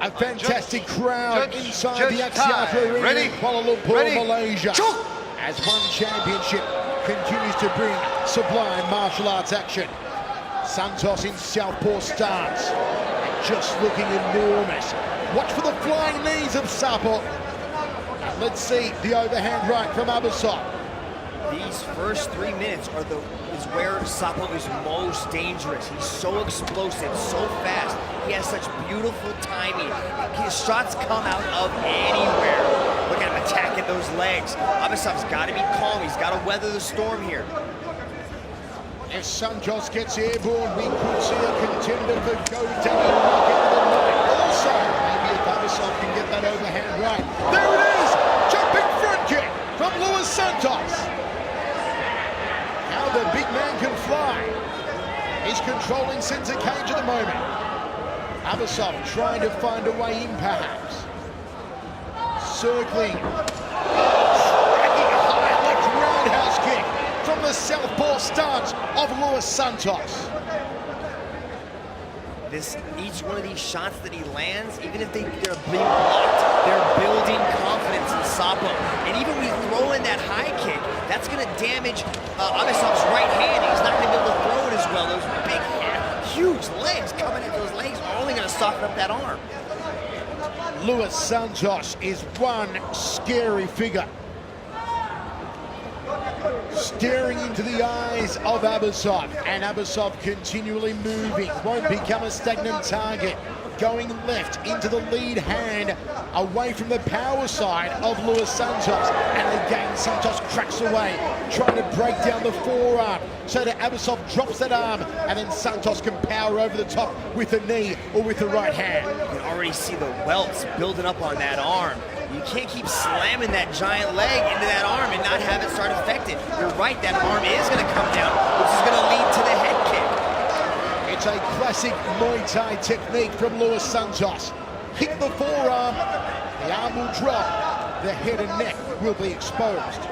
A fantastic crowd inside the Axiata Arena in Kuala Lumpur, Malaysia. As one championship continues to bring sublime martial arts action. Santos in southpaw stance, and just looking enormous. Watch for the flying knees of Sapo. And let's see the overhand right from Abasov. These first 3 minutes is where Sapo is most dangerous. He's so explosive, so fast. He has such beautiful timing. His shots come out of anywhere. Look at him attacking those legs. Abasov's got to be calm. He's got to weather the storm here. If Santos gets airborne, we could see a contender for go-down knock into the night. Also, maybe if Abasov can get that overhand right. There it is! Jumping front kick from Luis Santos. How the big man can fly. He's controlling center cage at the moment. Abasov trying to find a way in, perhaps. Circling. Striking a high left roundhouse kick from the southpaw stance of Luis Santos. Each one of these shots that he lands, even if they're being blocked, they're building confidence in Sapo. And even when you throw in that high kick, that's going to damage Abasov's right hand. He's not going to be able to throw it as well. Those big, huge legs coming at those legs are only going to soften up that arm. Luis Santos is one scary figure. Staring into the eyes of Abasov, and Abasov continually moving, won't become a stagnant target. Going left into the lead hand, away from the power side of Luis Santos. And again, Santos cracks away, trying to break down the forearm, so that Abasov drops that arm, and then Santos can power over the top with the knee or with the right hand. You can already see the welts building up on that arm. You can't keep slamming that giant leg into that arm and not have it start affected. You're right, that arm is going to come down, which is going to lead to the head kick. It's a classic Muay Thai technique from Luis Santos. Hit the forearm, the arm will drop, the head and neck will be exposed.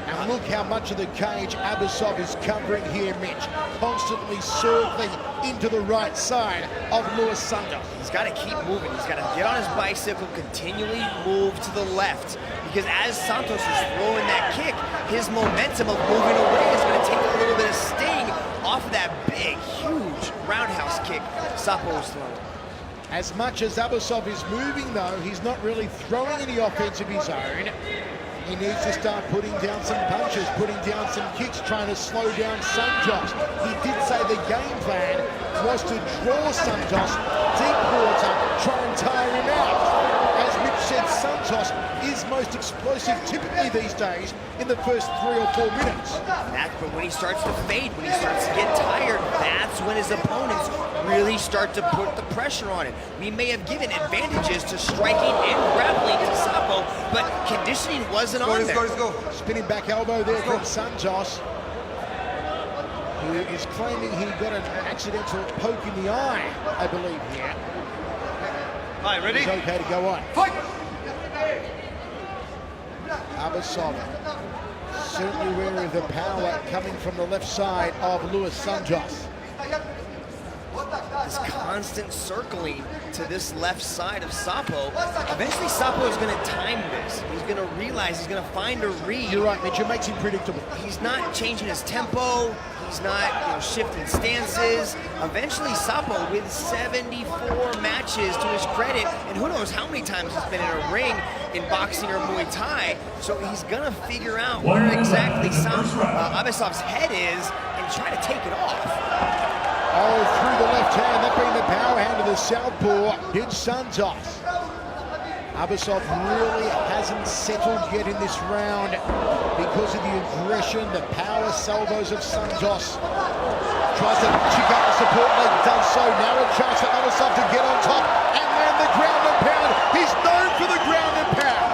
And look how much of the cage Abasov is covering here, Mitch. Constantly circling into the right side of Luis Santos. He's got to keep moving. He's got to get on his bicycle, continually move to the left. Because as Santos is throwing that kick, his momentum of moving away is going to take a little bit of sting off of that big, huge roundhouse kick Sapo was throwing. As much as Abasov is moving, though, he's not really throwing any offense of his own. He needs to start putting down some punches, putting down some kicks, trying to slow down Santos. He did say the game plan was to draw Santos deep water, try and tire him out. As Mitch said, Santos is most explosive typically these days in the first 3 or 4 minutes. But when he starts to fade, when he starts to get tired, that's when his opponents really start to put the pressure on him. We may have given advantages to striking and grappling to Sapo, but conditioning wasn't on there. Let's go. Spinning back elbow there from Santos, who is claiming he got an accidental poke in the eye, I believe, here. All right, ready? He's okay to go on. Fight! Abasov certainly aware of the power coming from the left side of Luis Santos. This constant circling to this left side of Sapo. Eventually Sapo is going to time this. He's going to realize, he's going to find a read. You're right, Mitch, it makes him predictable. He's not changing his tempo. He's not shifting stances. Eventually Sapo, with 74 matches to his credit, and who knows how many times he's been in a ring in boxing or Muay Thai, so he's going to figure out where exactly Abasov's head is and try to take it off. Oh, through the left hand, that being the power hand of the southpaw, hits Santos. Abasov really hasn't settled yet in this round because of the aggression, the power salvos of Santos. Tries to chick out the support leg, does so. Now a chance for Abasov to get on top and land the ground and pound. He's known for the ground and pound.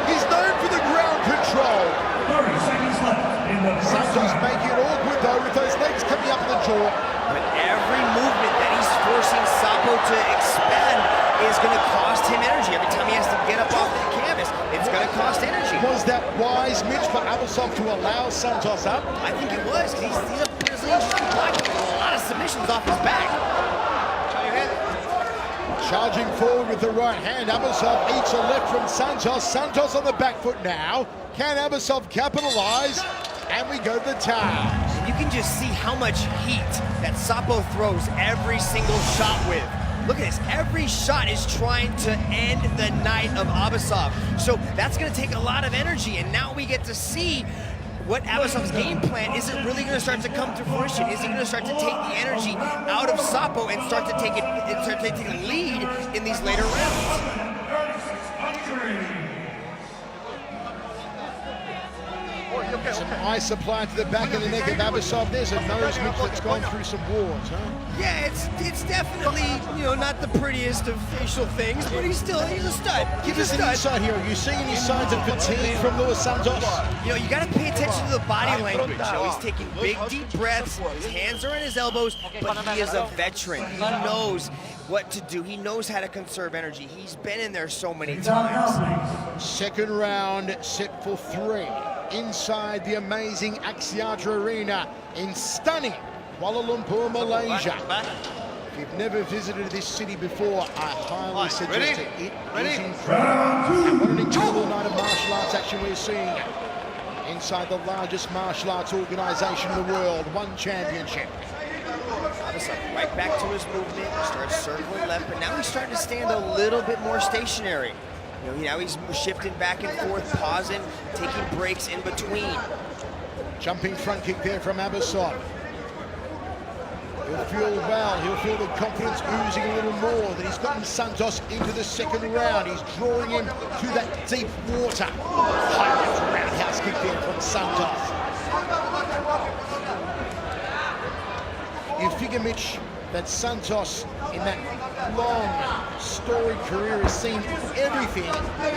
He's known for the ground control. 30 seconds left in the Santos making it awkward though with those legs coming up in the jaw. But every movement that he's forcing Sapo to expend is going to cost him energy. Every time he has to get up off the canvas, it's going to cost energy. Was that wise, Mitch, for Abasov to allow Santos up? I think it was. He's a Brazilian Jiu-Jitsu black with a lot of submissions off his back. Charging forward with the right hand, Abasov eats a left from Santos. Santos on the back foot now. Can Abasov capitalize? And we go to the towers. You can just see how much heat that Sapo throws every single shot with. Look at this, every shot is trying to end the night of Abasov. So that's gonna take a lot of energy, and now we get to see what Abasov's game plan. Is it really going to start to come to fruition? Is he going to start to take the energy out of Sapo and start to take a lead in these later rounds? Some ice applied to the back of the neck of Abasov. There's a nose midge that's gone through some wars, huh? Yeah, it's definitely, you know, not the prettiest of facial things, but he's a stud. Give us an insight here. Are you seeing any signs of fatigue from Luis Santos? You know, you got to pay attention to the body language. You know, he's taking big, deep breaths. His hands are on his elbows, but he is a veteran. He knows what to do. He knows how to conserve energy. He's been in there so many times. Second round set for 3 inside the amazing Axiata Arena in stunning Kuala Lumpur, Malaysia. If you've never visited this city before, I highly suggest it. It is incredible. What an incredible night of martial arts action we're seeing inside the largest martial arts organization in the world. One championship. Right back to his movement, starts circling left, but now he's starting to stand a little bit more stationary. You know, now he's shifting back and forth, pausing, taking breaks in between. Jumping front kick there from Abasov. He'll feel well, he'll feel the confidence oozing a little more that he's gotten Santos into the second round. He's drawing him to that deep water. High left roundhouse kick there from Santos. You figure, Mitch, that Santos in that long, storied career has seen everything.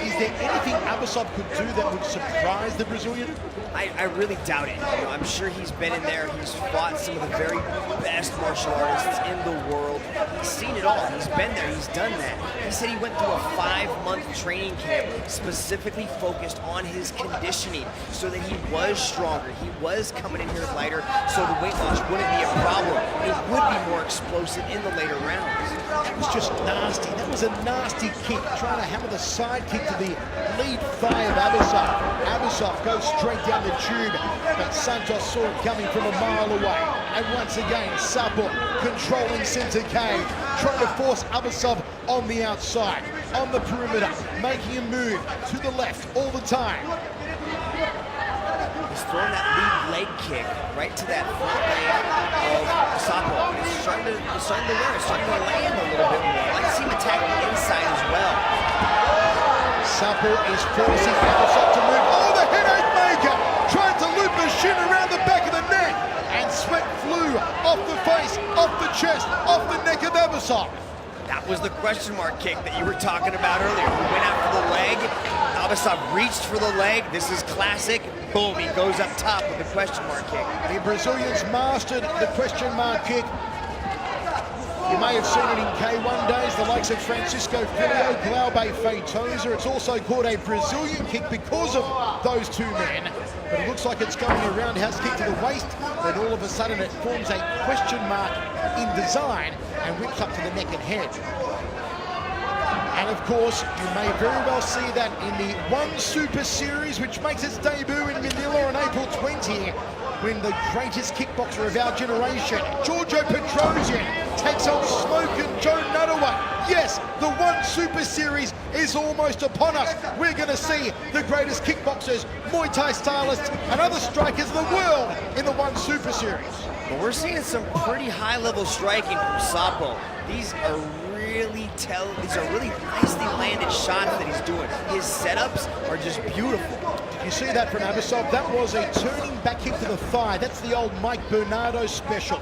Is there anything Abasov could do that would surprise the Brazilian? I really doubt it. You know, I'm sure he's been in there. He's fought some of the very best martial artists in the world. He's seen it all. He's been there. He's done that. He said he went through a 5-month training camp specifically focused on his conditioning so that he was stronger. He was coming in here lighter so the weight loss wouldn't be a problem. He would be more explosive in the later rounds. That was just nasty. That was a nasty kick, trying to hammer the side kick to the lead thigh of Abasov. Abasov goes straight down the tube, but Santos saw it coming from a mile away. And once again, Sapo controlling center cage, trying to force Abasov on the outside, on the perimeter, making him move to the left all the time. He's throwing that lead leg kick right to that front leg of Sapo. It's starting to wear, it's starting to land a little bit more. I like to see him attack the inside as well. Sapo is forcing Abasov to move. Oh, the headache maker! Tried to loop a shin around the back of the neck, and sweat flew off the face, off the chest, off the neck of Abasov. That was the question mark kick that you were talking about earlier. He went after the leg. Abasov reached for the leg. This is classic. Boom, he goes up top with the question mark kick. The Brazilians mastered the question mark kick. You may have seen it in K1 days, the likes of Francisco Filho, Glaube Feitosa. It's also called a Brazilian kick because of those two men. But it looks like it's going a roundhouse kick to the waist, then all of a sudden it forms a question mark in design and whips up to the neck and head. And of course, you may very well see that in the One Super Series, which makes its debut in Manila on April 20, when the greatest kickboxer of our generation, Giorgio Petrosian, takes on Smoke and Joe Nuttaway. Yes, the One Super Series is almost upon us. We're going to see the greatest kickboxers, Muay Thai stylists, and other strikers in the world in the One Super Series. But we're seeing some pretty high-level striking from Sapo. These are really nicely landed shots that he's doing. His setups are just beautiful. You see that from Abasov? That was a turning back kick to the thigh. That's the old Mike Bernardo special.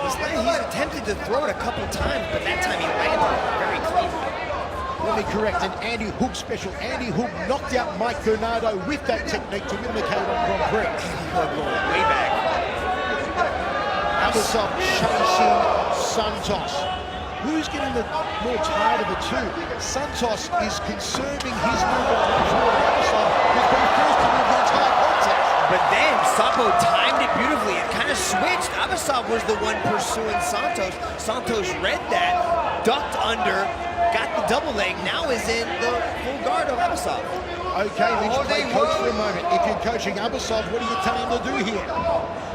He's attempted to throw it a couple times, but that time he landed very cleanly. Let me correct, an Andy Hook special. Andy Hook knocked out Mike Bernardo with that technique to win the K1 Grand Prix. Going way back. Abasov chasing Santos. Who's getting the more tired of the two? Santos is conserving his movement toward Abasov, who's been forced to move the entire contest. But then Sapo timed it beautifully. It kind of switched. Abasov was the one pursuing Santos. Santos read that, ducked under, got the double leg, now is in the full guard of Abasov. Okay, Mitch, play coach for a moment. If you're coaching Abasov, what are you telling him to do here?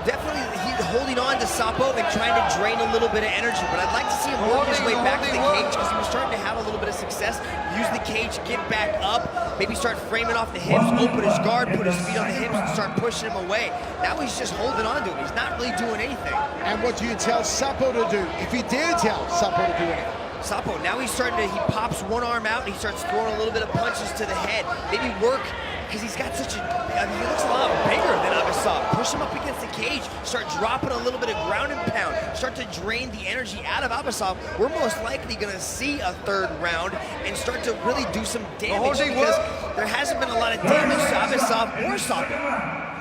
Definitely he's holding on to Sapo and trying to drain a little bit of energy, but I'd like to see him work his way back to the cage because he was starting to have a little bit of success. Use the cage, get back up, maybe start framing off the hips, open his guard, put his feet on the hips, and start pushing him away. Now he's just holding on to him. He's not really doing anything. And what do you tell Sapo to do, if you dare tell Sapo to do anything? Sapo, now he's starting to, he pops one arm out and he starts throwing a little bit of punches to the head. Maybe work, because he's got such a, I mean, he looks a lot bigger than Abasov. Push him up against the cage, start dropping a little bit of ground and pound, start to drain the energy out of Abasov. We're most likely gonna see a third round and start to really do some damage because there hasn't been a lot of damage to Abasov or Sapo.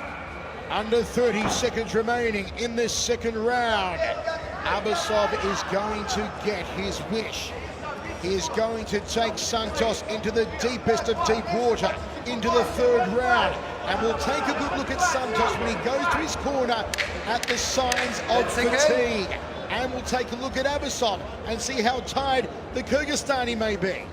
Under 30 seconds remaining in this second round. Abasov is going to get his wish. He is going to take Santos into the deepest of deep water, into the third round. And we'll take a good look at Santos when he goes to his corner at the signs of fatigue. And we'll take a look at Abasov and see how tired the Kyrgyzstani may be.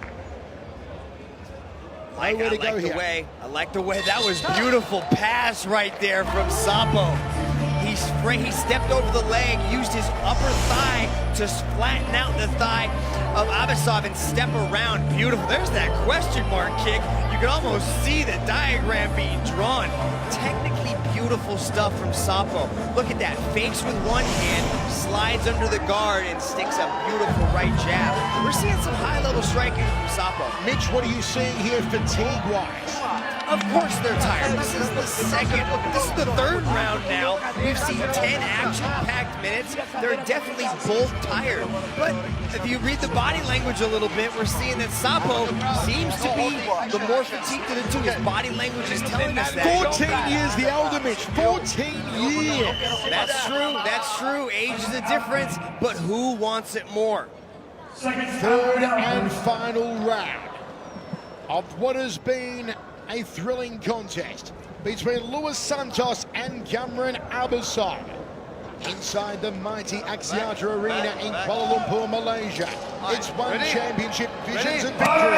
I like the way. That was beautiful pass right there from Sapo. He stepped over the leg, used his upper thigh to flatten out the thigh of Abasov and step around. Beautiful. There's that question mark kick. You can almost see the diagram being drawn. Technically beautiful stuff from Sapo. Look at that. Fakes with one hand, slides under the guard, and sticks a beautiful right jab. We're seeing some high-level striking from Sapo. Mitch, what are you seeing here fatigue-wise? Of course they're tired. This is the third round now. We've seen 10 action-packed minutes. They're definitely both tired. But if you read the body language a little bit, we're seeing that Sapo seems to be the more fatigued of the two. His body language is telling us that. 14 years the elder Mitch, 14 years. That's true. Age is a difference, but who wants it more? Third and final round of what has been a thrilling contest between Luis Santos and Cameron Abasov inside the mighty Axiata Arena in Kuala Lumpur, Malaysia. It's one championship, visions and victory.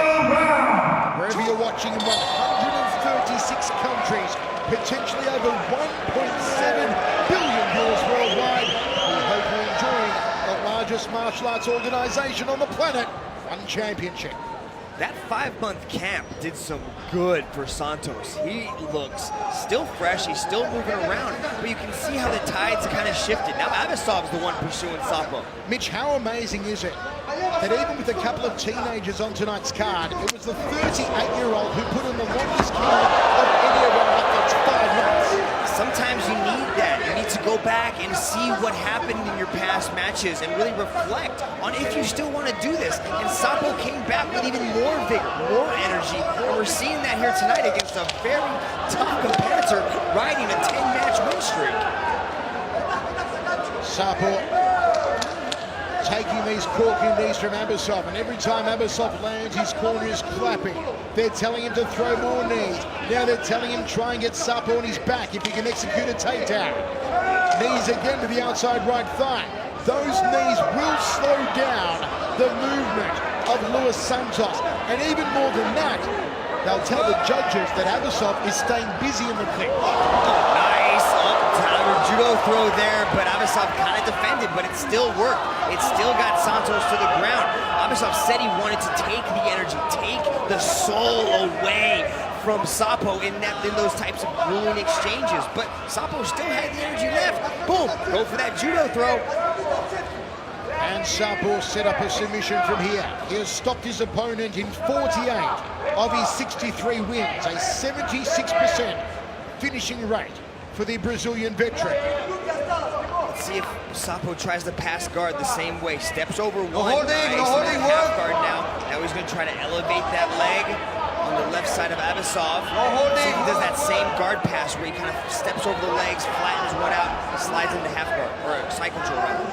Wherever you're watching in 136 countries, potentially over 1.7 billion viewers worldwide, we hope you're enjoying the largest martial arts organization on the planet, one championship. That 5-month camp did some good for Santos. He looks still fresh, he's still moving around, but you can see how the tides kind of shifted. Now Abasov's the one pursuing Sapo. Mitch, how amazing is it that even with a couple of teenagers on tonight's card, it was the 38-year-old who put in the longest card of any of our athletes, 5 months. Sometimes you need that. You need to go back and see what happened in your past matches and really reflect on if you still want to do this. And Sapo came back with even more vigor, more energy, and we're seeing that here tonight against a very tough competitor riding a 10-match win streak. Sapo taking these corking knees from Abasov, and every time Abasov lands, his corner is clapping. They're telling him to throw more knees. Now they're telling him try and get Sapo on his back if he can execute a takedown. Knees again to the outside right thigh. Those knees will slow down the movement of Luis Santos, and even more than that, they'll tell the judges that Abasov is staying busy in the clinch. Nice up-down judo throw there, but Abasov kind of defended, but it still worked. It still got Santos to the ground. Abasov said he wanted to take the energy, take the soul away from Sapo in those types of grueling exchanges, but Sapo still had the energy left. Boom, go for that judo throw. And Sapo set up a submission from here. He has stopped his opponent in 48 of his 63 wins, a 76% finishing rate for the Brazilian veteran. Let's see if Sapo tries to pass guard the same way. Steps over one, half guard now. Now he's going to try to elevate that leg on the left side of Abasov. See if he does that same guard pass where he kind of steps over the legs, flattens one out, slides into half guard, or side control rather.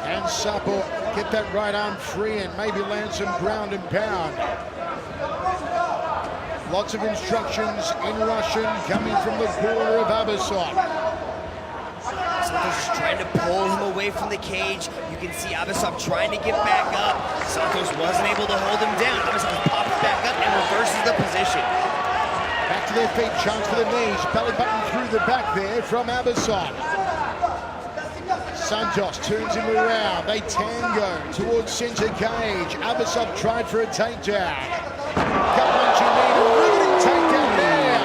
And Sapo get that right arm free and maybe land some ground and pound. Lots of instructions in Russian coming from the corner of Abasov. Something Santos is trying to pull him away from the cage. You can see Abasov trying to get back up. Santos wasn't able to hold him down. Abasov pops back up and reverses the position. Back to their feet, chance for the knees. Belly button through the back there from Abasov. Santos turns him around. They tango towards center cage. Abasov tried for a takedown. Gut punching knee, a riveting takedown there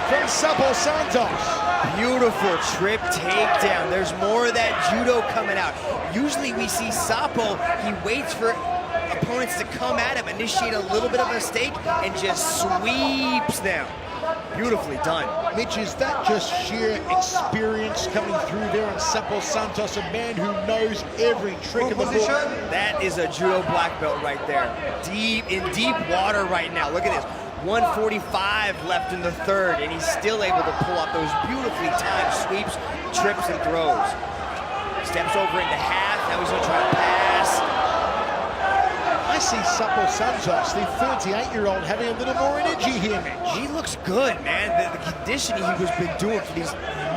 from Supple Santos. Beautiful trip takedown. There's more of that judo coming out. Usually we see Sapo, he waits for opponents to come at him, initiate a little bit of a mistake, and just sweeps them. Beautifully done. Mitch, is that just sheer experience coming through there on Supple Santos, a man who knows every trick of the book? That is a judo black belt right there. In deep water right now. Look at this. 1:45 left in the third, and he's still able to pull off those beautifully timed sweeps, trips, and throws. Steps over into half. Now he's going to try to pass. I see Supple Santos, the 38-year-old, having a little more energy here, Mitch. He looks good, man. The conditioning he has been doing for these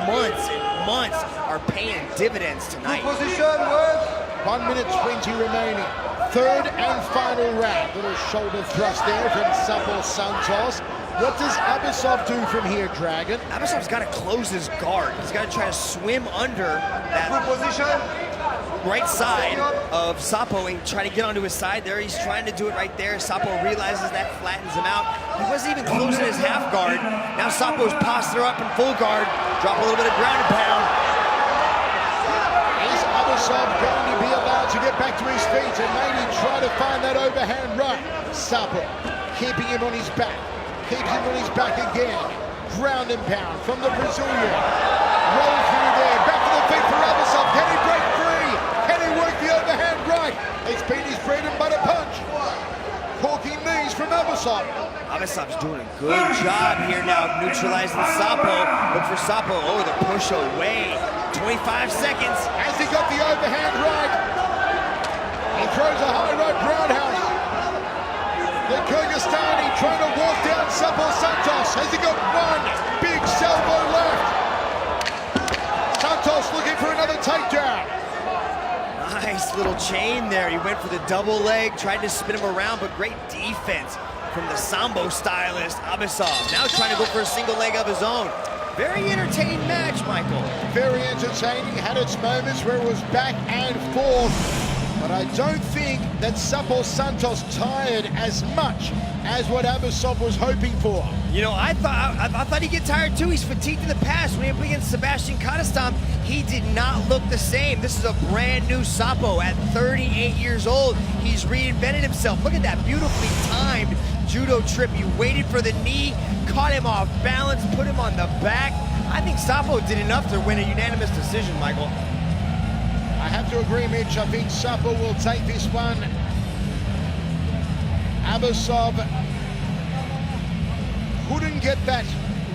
months and months are paying dividends tonight. 1 minute 20 remaining. Third and final round. Little shoulder thrust there from Supple Santos. What does Abasov do from here, Dragon? Abasov's got to close his guard. He's got to try to swim under that right side of Sapo and try to get onto his side there. He's trying to do it right there. Sapo realizes that flattens him out. He wasn't even closing his half guard. Now Sapo's posture up in full guard. Drop a little bit of ground and pound. Is Abasov going to be allowed to get back to his feet and maybe try to find that overhand right? Sapo keeping him on his back. Keeps him on his back again. Ground and pound from the Brazilian. Roll through there. Back to the feet for Abasov. Can he break free? Can he work the overhand right? It's been his bread and butter punch. Corking knees from Abasov. Abasov's doing a good job here now of neutralizing Sapo. Look for Sapo. Oh, the push away. 25 seconds. Has he got the overhand right? He throws a high rope roundhouse. The Kyrgyzstani trying to walk down Supple Santos. Has he got one big salvo left? Santos looking for another takedown. Nice little chain there. He went for the double leg, tried to spin him around, but great defense from the Sambo stylist, Abasov. Now trying to go for a single leg of his own. Very entertaining match, Michael. Very entertaining. Had its moments where it was back and forth. But I don't think that Supple Santos tired as much as what Abasov was hoping for. You know, I thought he'd get tired too. He's fatigued in the past. When he went against Sebastian Kadastam, he did not look the same. This is a brand new Sapo at 38 years old. He's reinvented himself. Look at that beautifully timed judo trip. He waited for the knee, caught him off balance, put him on the back. I think Sapo did enough to win a unanimous decision, Michael. I have to agree, Mitch. I think Supple will take this one. Abasov couldn't get that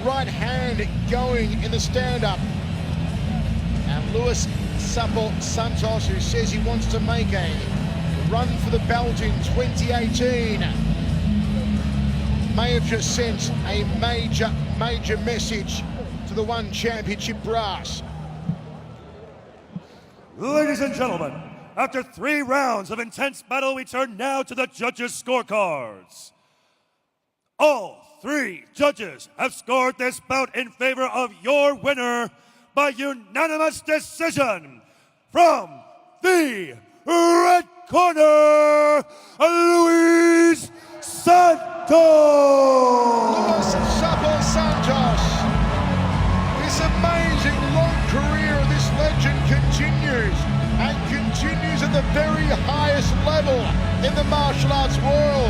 right hand going in the stand-up. And Luis Santos, who says he wants to make a run for the belt in 2018, may have just sent a major message to the One Championship brass. Ladies and gentlemen, after 3 rounds of intense battle, we turn now to the judges' scorecards. All 3 judges have scored this bout in favor of your winner by unanimous decision. From the red corner, Luis Santos. Luis Santos. This amazing long career of this legend continues at the very highest level in the martial arts world.